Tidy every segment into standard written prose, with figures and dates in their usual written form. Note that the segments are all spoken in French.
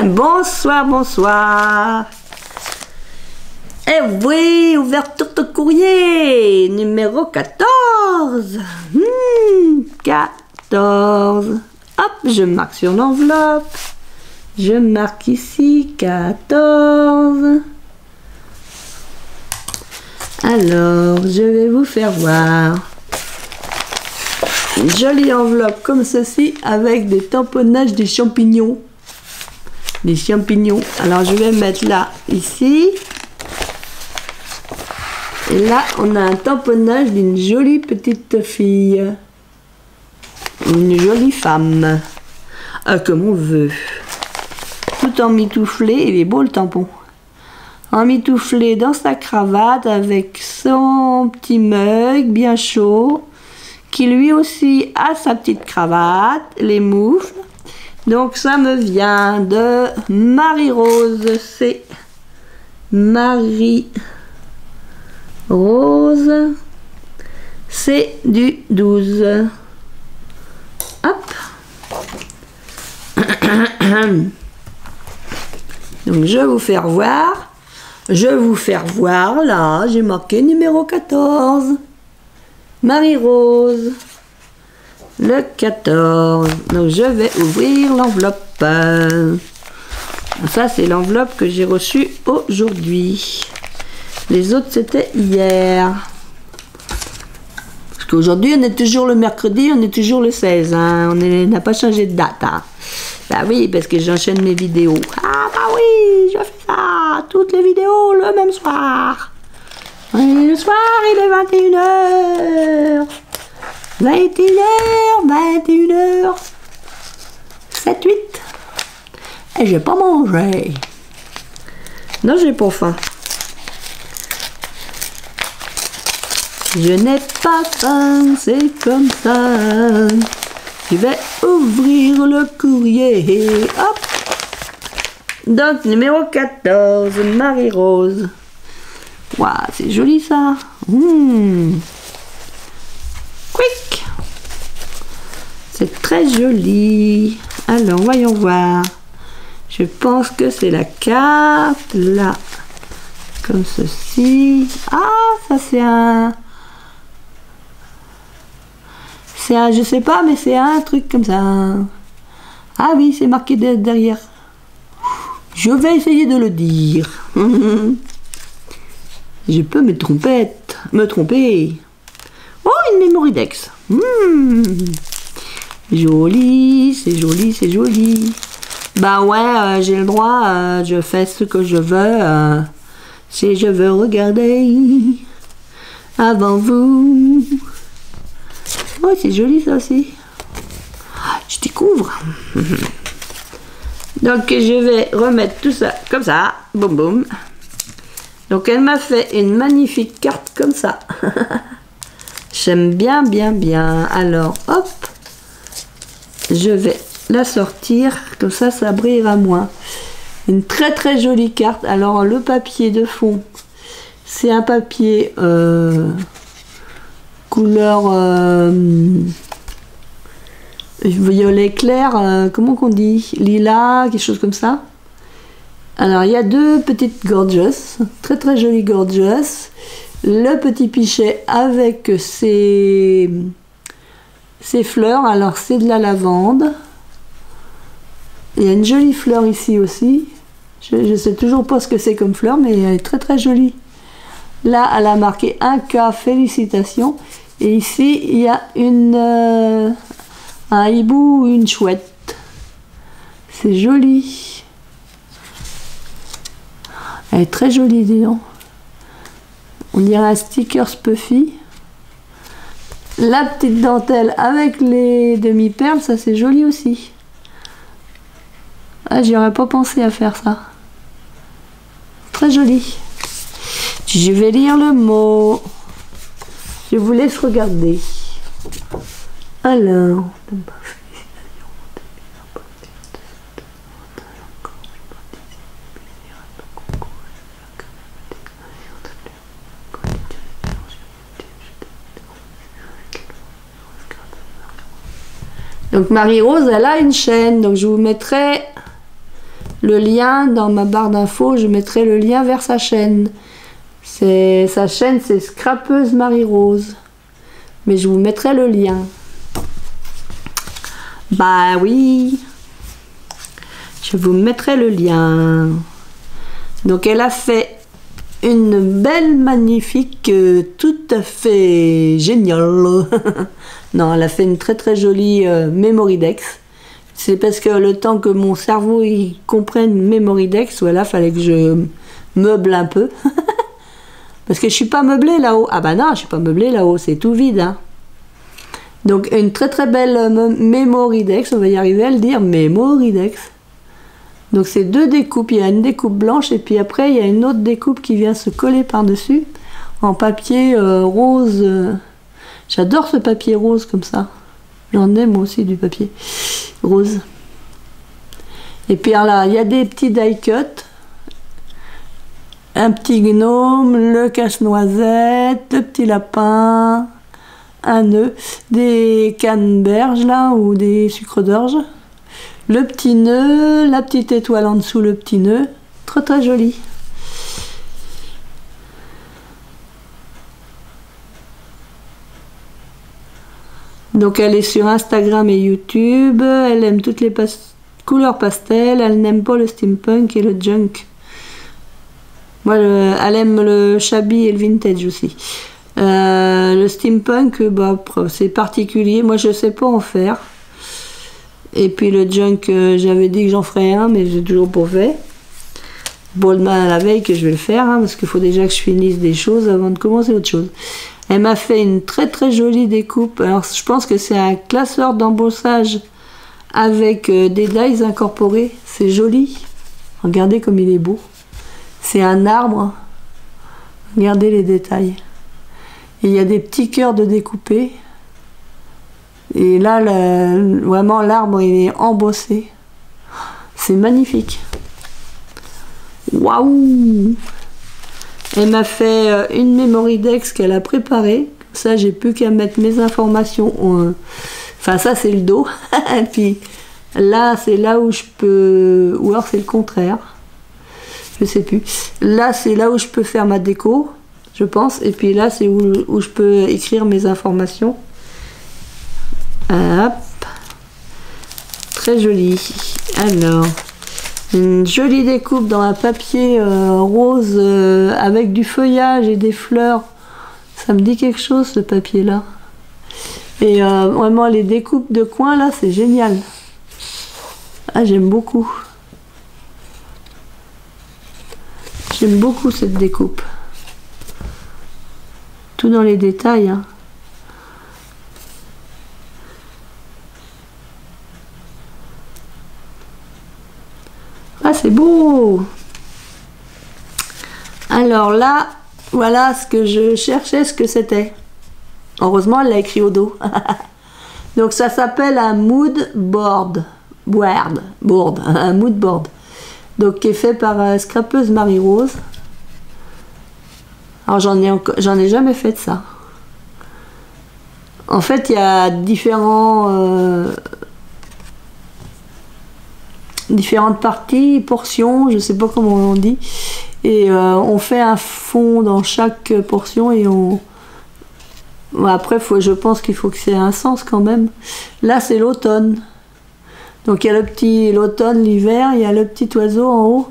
Bonsoir, bonsoir. Eh oui, ouverture de courrier, numéro 14. 14. Hop, je marque sur l'enveloppe. Je marque ici 14. Alors, je vais vous faire voir une jolie enveloppe comme ceci avec des tamponnages des champignons. Des champignons. Alors, je vais mettre là, ici. Et là, on a un tamponnage d'une jolie petite fille. Une jolie femme. Comme on veut. Tout emmitouflé. Il est beau le tampon. Emmitouflé dans sa cravate avec son petit mug bien chaud. Qui lui aussi a sa petite cravate. Les moufles. Donc ça me vient de Marie-Rose. C'est Marie-Rose. C'est du 12. Hop. Donc je vais vous faire voir. Je vais vous faire voir là. J'ai marqué numéro 14. Marie-Rose. Le 14. Donc je vais ouvrir l'enveloppe. Ça c'est l'enveloppe que j'ai reçue aujourd'hui. Les autres c'était hier. Parce qu'aujourd'hui on est toujours le mercredi, on est toujours le 16. Hein. On n'a pas changé de date. Hein. Bah oui, parce que j'enchaîne mes vidéos. Ah bah oui, je fais ça. Toutes les vidéos le même soir. Et le soir il est 21h. 21h, 7, 8. Et j'ai pas mangé. Non, j'ai pas faim. Je n'ai pas faim, c'est comme ça. Je vais ouvrir le courrier. Hop. Donc, numéro 14, Marie-Rose. Waouh, c'est joli ça. Quick. C'est très joli. Alors, voyons voir. Je pense que c'est la carte là. Comme ceci. Ah, ça c'est un... C'est un... Je sais pas, mais c'est un truc comme ça. Ah oui, c'est marqué derrière. Je vais essayer de le dire. Je peux me tromper. Oh, une Mémoridex. Joli, c'est joli, c'est joli. Bah ouais, j'ai le droit, je fais ce que je veux. Si je veux regarder avant vous. Oh, c'est joli ça aussi. Je découvre. Donc je vais remettre tout ça comme ça. Boum boum. Donc elle m'a fait une magnifique carte comme ça. J'aime bien, bien, bien. Alors, hop. Je vais la sortir. Comme ça, ça brillera moins. Une très, très jolie carte. Alors, le papier de fond, c'est un papier couleur violet clair. Comment qu'on dit? Lilas, quelque chose comme ça. Alors, il y a deux petites gorgeous. Très, très jolies gorgeous. Le petit pichet avec ses fleurs. Alors c'est de la lavande. Il y a une jolie fleur ici aussi. Je ne sais toujours pas ce que c'est comme fleur, mais elle est très très jolie. Là, elle a marqué 1K, félicitations. Et ici, il y a un hibou ou une chouette. C'est joli. Elle est très jolie, dis donc. On dirait un sticker Puffy. La petite dentelle avec les demi-perles, ça c'est joli aussi. Ah, j'y aurais pas pensé à faire ça. Très joli. Je vais lire le mot. Je vous laisse regarder. Alors. Donc Marie-Rose, elle a une chaîne, donc je vous mettrai le lien dans ma barre d'infos, je mettrai le lien vers sa chaîne. Sa chaîne, c'est Scrapeuse Marie-Rose. Mais je vous mettrai le lien. Bah oui, je vous mettrai le lien. Donc elle a fait une belle, magnifique, tout à fait géniale. Non, elle a fait une très très jolie Memorydex. C'est parce que le temps que mon cerveau il comprenne Memorydex, voilà, fallait que je meuble un peu. Parce que je suis pas meublée là-haut. Ah bah non, je suis pas meublée là-haut, c'est tout vide. Hein. Donc une très très belle Memorydex, on va y arriver à le dire, Memorydex. Donc c'est deux découpes, il y a une découpe blanche et puis après il y a une autre découpe qui vient se coller par-dessus en papier rose. J'adore ce papier rose comme ça. J'en aime aussi du papier rose. Et puis là, il y a des petits die cut. Un petit gnome, le cache-noisette, le petit lapin, un nœud, des canneberges là ou des sucres d'orge, le petit nœud, la petite étoile en dessous, le petit nœud, très très joli. Donc elle est sur Instagram et YouTube, elle aime toutes les couleurs pastel, elle n'aime pas le steampunk et le junk. Moi, elle aime le shabby et le vintage aussi. Le steampunk, bah, c'est particulier. Moi, je sais pas en faire. Et puis le junk, j'avais dit que j'en ferais un, mais j'ai toujours pas fait. Bon, demain à la veille que je vais le faire, hein, parce qu'il faut déjà que je finisse des choses avant de commencer autre chose. Elle m'a fait une très très jolie découpe. Alors, je pense que c'est un classeur d'embossage avec des dies incorporés. C'est joli. Regardez comme il est beau. C'est un arbre. Regardez les détails. Et il y a des petits cœurs de découpés. Et là, vraiment, l'arbre, il est embossé. C'est magnifique. Waouh! Elle m'a fait une Memorydex qu'elle a préparée. Ça, j'ai plus qu'à mettre mes informations. Enfin, ça, c'est le dos. Et puis là, c'est là où je peux... Ou alors, c'est le contraire. Je sais plus. Là, c'est là où je peux faire ma déco, je pense. Et puis là, c'est où je peux écrire mes informations. Hop. Très joli. Alors, une jolie découpe dans un papier rose avec du feuillage et des fleurs. Ça me dit quelque chose, ce papier-là. Et vraiment, les découpes de coins, là, c'est génial. Ah, j'aime beaucoup. J'aime beaucoup cette découpe. Tout dans les détails. Hein. Ah, c'est beau! Alors là, voilà ce que je cherchais, ce que c'était. Heureusement, elle l'a écrit au dos. Donc ça s'appelle un mood board. Un mood board. Donc qui est fait par Scrapeuse Marie-Rose. Alors j'en ai jamais fait de ça. En fait, il y a différentes parties, portions, je sais pas comment on dit. Et on fait un fond dans chaque portion et on... Après, je pense qu'il faut que c'est un sens quand même. Là, c'est l'automne. Donc il y a l'automne, l'hiver, il y a le petit oiseau en haut,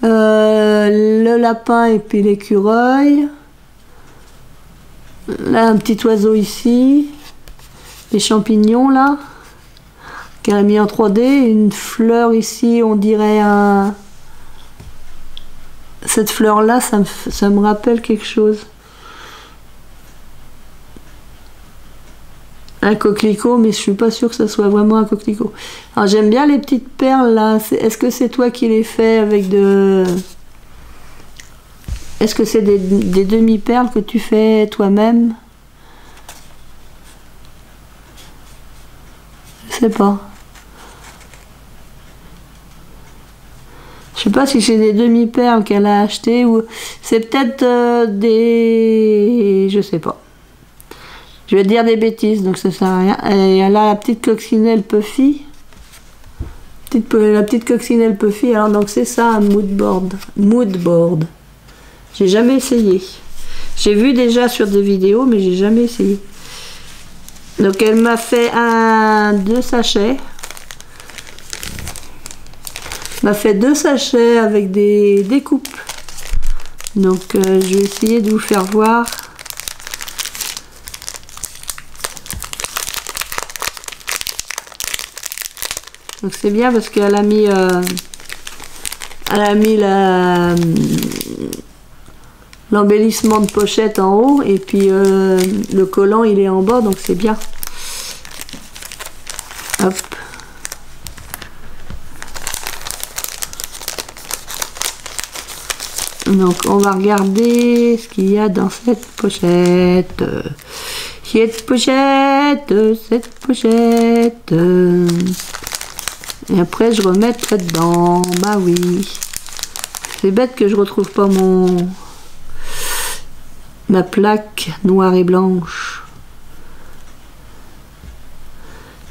le lapin et puis l'écureuil. Là un petit oiseau ici, les champignons là, qu'elle a mis en 3D, une fleur ici, on dirait un... Cette fleur là, ça me rappelle quelque chose. Un coquelicot, mais je suis pas sûre que ça soit vraiment un coquelicot. Alors j'aime bien les petites perles là. Est-ce que c'est toi qui les fais avec de... Est-ce que c'est des demi-perles que tu fais toi-même? Je sais pas. Je sais pas si c'est des demi-perles qu'elle a achetées ou... C'est peut-être des... Je sais pas. Je vais dire des bêtises, donc ça sert à rien. Et là, la petite coccinelle Puffy. La petite coccinelle Puffy. Alors donc c'est ça un mood board. Mood board. J'ai jamais essayé. J'ai vu déjà sur des vidéos, mais j'ai jamais essayé. Donc elle m'a fait deux sachets. M'a fait 2 sachets avec des découpes. Donc je vais essayer de vous faire voir. Donc c'est bien parce qu'elle a mis l'embellissement de pochette en haut et puis le collant il est en bas, donc c'est bien. Hop. Donc on va regarder ce qu'il y a dans cette pochette. Cette pochette. Et après je remettrai dedans. Bah oui. C'est bête que je retrouve pas ma plaque noire et blanche.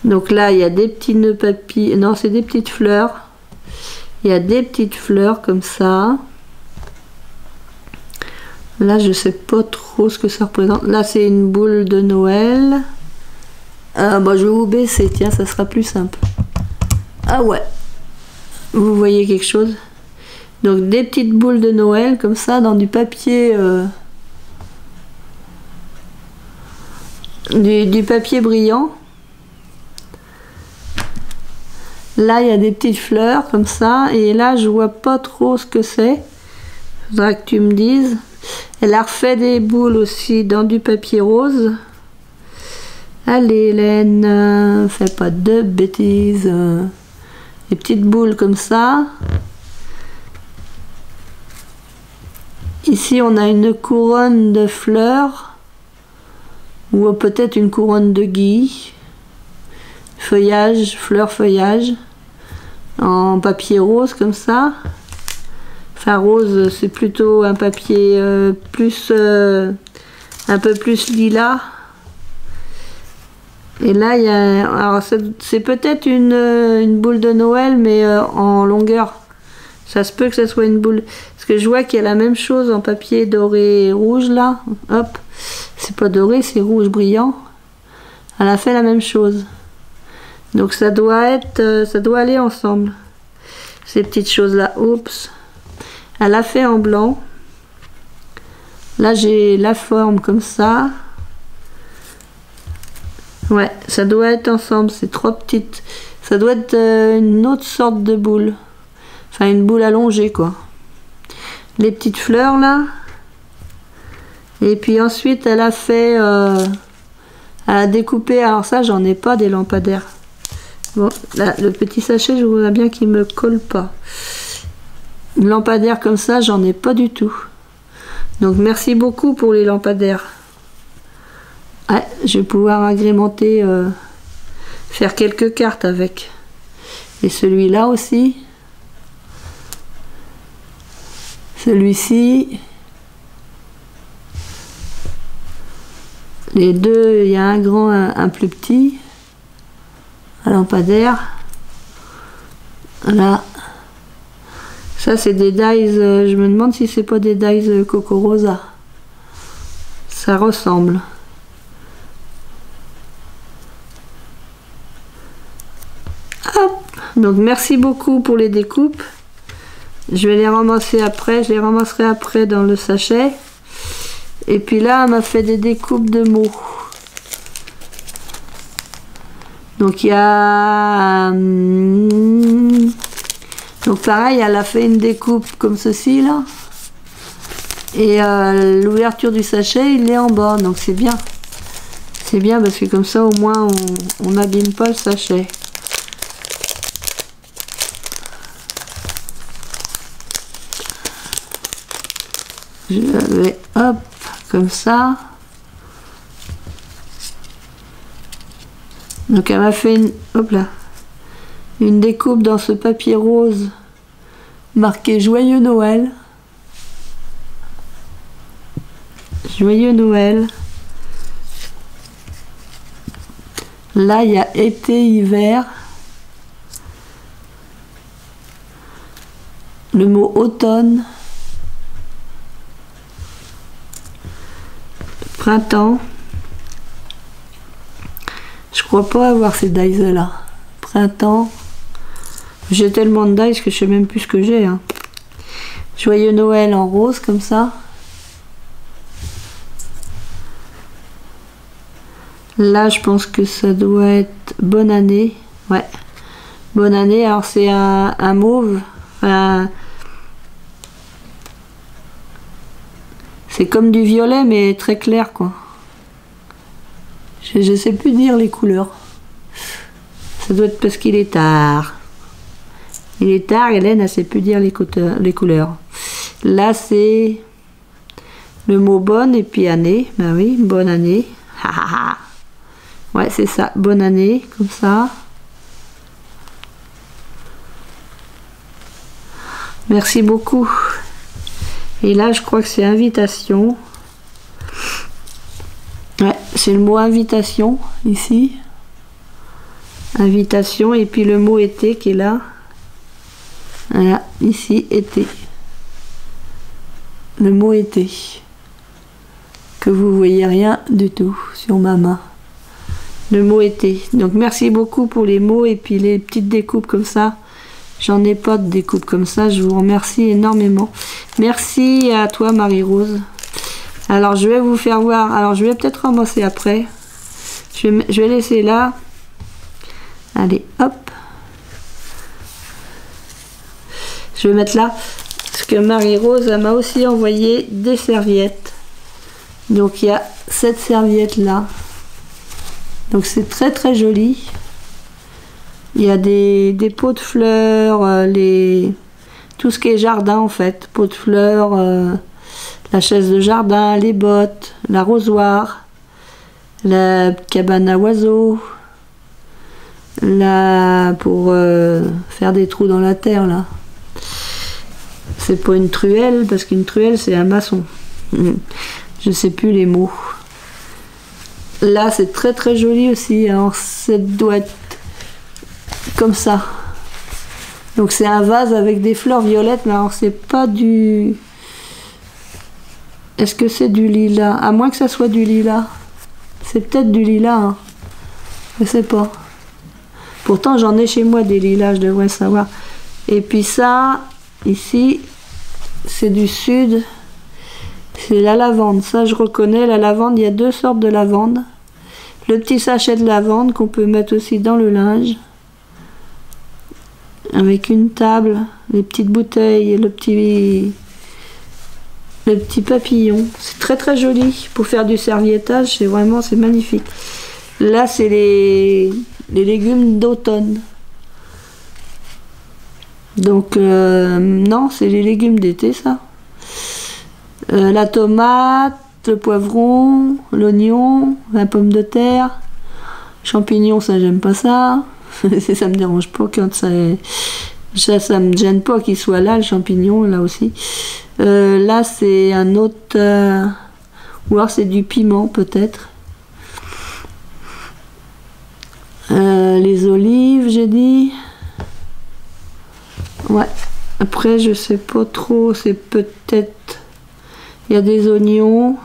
Donc là il y a des petits nœuds papillons. Non, c'est des petites fleurs. Il y a des petites fleurs comme ça. Là, je sais pas trop ce que ça représente. Là, c'est une boule de Noël. Bah, je vais vous baisser, tiens, ça sera plus simple. Ah ouais. Vous voyez quelque chose? Donc, des petites boules de Noël, comme ça, dans du papier... Du papier brillant. Là, il y a des petites fleurs, comme ça. Et là, je vois pas trop ce que c'est. Faudra que tu me dises. Elle a refait des boules aussi dans du papier rose. Allez Hélène, fais pas de bêtises. Des petites boules comme ça. Ici on a une couronne de fleurs. Ou peut-être une couronne de gui. Feuillage, fleurs feuillage. En papier rose comme ça. Enfin rose, c'est plutôt un papier un peu plus lilas. Et là il y a, alors c'est peut-être une boule de Noël, mais en longueur. Ça se peut que ce soit une boule, parce que je vois qu'il y a la même chose en papier doré et rouge là. Hop, c'est pas doré, c'est rouge brillant. Elle a fait la même chose. Donc ça doit aller ensemble. Ces petites choses là, oups. Elle a fait en blanc. Là j'ai la forme comme ça. Ouais, ça doit être ensemble. C'est 3 petites. Ça doit être une autre sorte de boule. Enfin une boule allongée quoi. Les petites fleurs là. Et puis ensuite elle a fait... elle a découpé. Alors ça j'en ai pas des lampadaires. Bon, là, le petit sachet je voudrais bien qu'il me colle pas. Une lampadaire comme ça, j'en ai pas du tout. Donc merci beaucoup pour les lampadaires. Ouais, je vais pouvoir agrémenter, faire quelques cartes avec. Et celui-là aussi. Celui-ci. Les deux, il y a un grand, un plus petit. Un lampadaire. Voilà. Ça c'est des dies, je me demande si c'est pas des dies Coco Rosa. Ça ressemble. Hop. Donc merci beaucoup pour les découpes. Je vais les ramasser après, je les ramasserai après dans le sachet. Et puis là, elle m'a fait des découpes de mots. Donc il y a... donc pareil, elle a fait une découpe comme ceci là. Et l'ouverture du sachet, il est en bas. Donc c'est bien. C'est bien parce que comme ça au moins on n'abîme pas le sachet. Je vais hop, comme ça. Donc elle m'a fait une découpe dans ce papier rose marqué Joyeux Noël. Joyeux Noël. Là il y a été, hiver. le mot automne, printemps. Je crois pas avoir ces dies là. Printemps. J'ai tellement de dies que je sais même plus ce que j'ai. Hein. Joyeux Noël en rose comme ça. Là, je pense que ça doit être bonne année. Ouais. Bonne année. Alors, c'est un mauve. C'est comme du violet, mais très clair, quoi. Je sais plus dire les couleurs. Ça doit être parce qu'il est tard. Il est tard, Hélène, elle sait plus dire les couleurs. Là, c'est le mot bonne et puis année. Ben oui, bonne année. Ouais, c'est ça. Bonne année, comme ça. Merci beaucoup. Et là, je crois que c'est invitation. Ouais, c'est le mot invitation, ici. Invitation, et puis le mot été qui est là. Voilà, ici, été. Le mot été. Que vous voyez rien du tout sur ma main. Le mot été. Donc, merci beaucoup pour les mots et puis les petites découpes comme ça. J'en ai pas de découpe comme ça, je vous remercie énormément. Merci à toi Marie-Rose. Alors je vais vous faire voir, alors je vais peut-être ramasser après. Je vais laisser là. Allez, hop. Je vais mettre là, parce que Marie-Rose m'a aussi envoyé des serviettes. Donc il y a cette serviette là. Donc c'est très très joli. Il y a des pots de fleurs, tout ce qui est jardin en fait. Pots de fleurs, la chaise de jardin, les bottes, l'arrosoir, la cabane à oiseaux, pour faire des trous dans la terre là. C'est pas une truelle, parce qu'une truelle c'est un maçon. Je sais plus les mots. Là c'est très très joli aussi. Alors ça doit être comme ça. Donc c'est un vase avec des fleurs violettes, mais alors c'est pas du... Est-ce que c'est du lilas? À moins que ça soit du lilas. C'est peut-être du lilas, hein. Je sais pas. Pourtant j'en ai chez moi des lilas, je devrais savoir. Et puis ça, ici, c'est du sud. C'est la lavande. Ça je reconnais, la lavande, il y a deux sortes de lavande. Le petit sachet de lavande qu'on peut mettre aussi dans le linge. Avec une table, les petites bouteilles et le petit papillon. C'est très très joli pour faire du serviettage, c'est magnifique. Là c'est les légumes d'automne. Donc non, c'est les légumes d'été ça. La tomate, le poivron, l'oignon, la pomme de terre, champignons, ça j'aime pas ça. Ça me dérange pas quand ça me gêne pas qu'il soit là, le champignon là aussi. Là c'est un autre, ou alors c'est du piment peut-être. Les olives j'ai dit. Ouais, après je sais pas trop, c'est peut-être, il y a des oignons.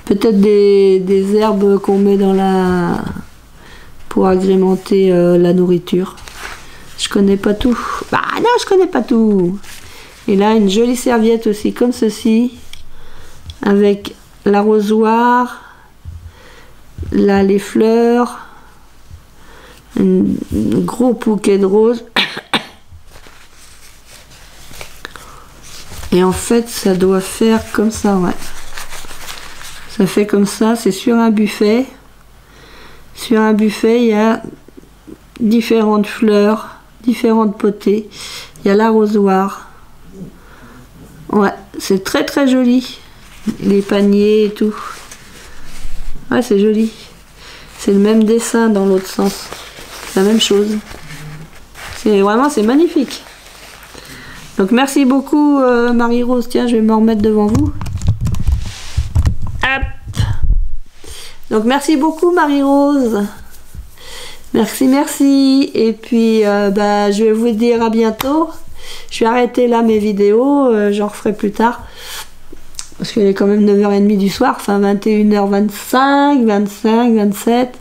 Peut-être des herbes qu'on met dans pour agrémenter la nourriture. Je connais pas tout. Bah non, je connais pas tout. Et là, une jolie serviette aussi, comme ceci. Avec l'arrosoir. Là, les fleurs. Un gros bouquet de roses. Et en fait, ça doit faire comme ça, ouais. Ça fait comme ça, c'est sur un buffet. Sur un buffet, il y a différentes fleurs, différentes potées. Il y a l'arrosoir. Ouais, c'est très très joli. Les paniers et tout. Ouais, c'est joli. C'est le même dessin dans l'autre sens. C'est la même chose. C'est magnifique. Donc merci beaucoup Marie-Rose. Tiens, je vais me remettre devant vous. Hop. Donc merci beaucoup Marie-Rose. Merci, merci. Et puis, bah, je vais vous dire à bientôt. Je vais arrêter là mes vidéos. J'en referai plus tard. Parce qu'il est quand même 9h30 du soir. Enfin, 21h25, 25, 27.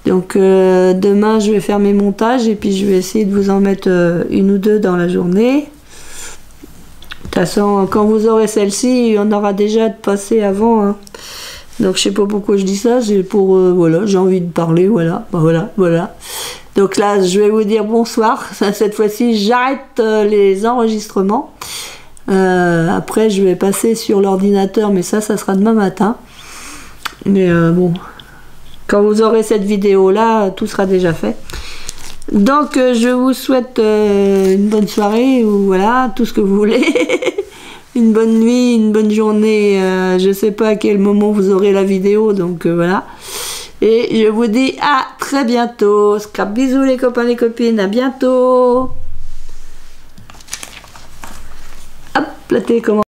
Donc, demain, je vais faire mes montages. Et puis, je vais essayer de vous en mettre une ou deux dans la journée. De toute façon, quand vous aurez celle-ci, il y en aura déjà de passer avant. Hein. Donc je sais pas pourquoi je dis ça, c'est pour voilà, j'ai envie de parler, voilà, voilà. Donc là, je vais vous dire bonsoir. Cette fois-ci, j'arrête les enregistrements. Après, je vais passer sur l'ordinateur, mais ça sera demain matin. Mais bon, quand vous aurez cette vidéo-là, tout sera déjà fait. Donc je vous souhaite une bonne soirée, ou voilà, tout ce que vous voulez. Une bonne nuit, une bonne journée, je sais pas à quel moment vous aurez la vidéo, donc voilà. Et je vous dis à très bientôt. Scrap bisous les copains, les copines, à bientôt. Hop, la télécommande.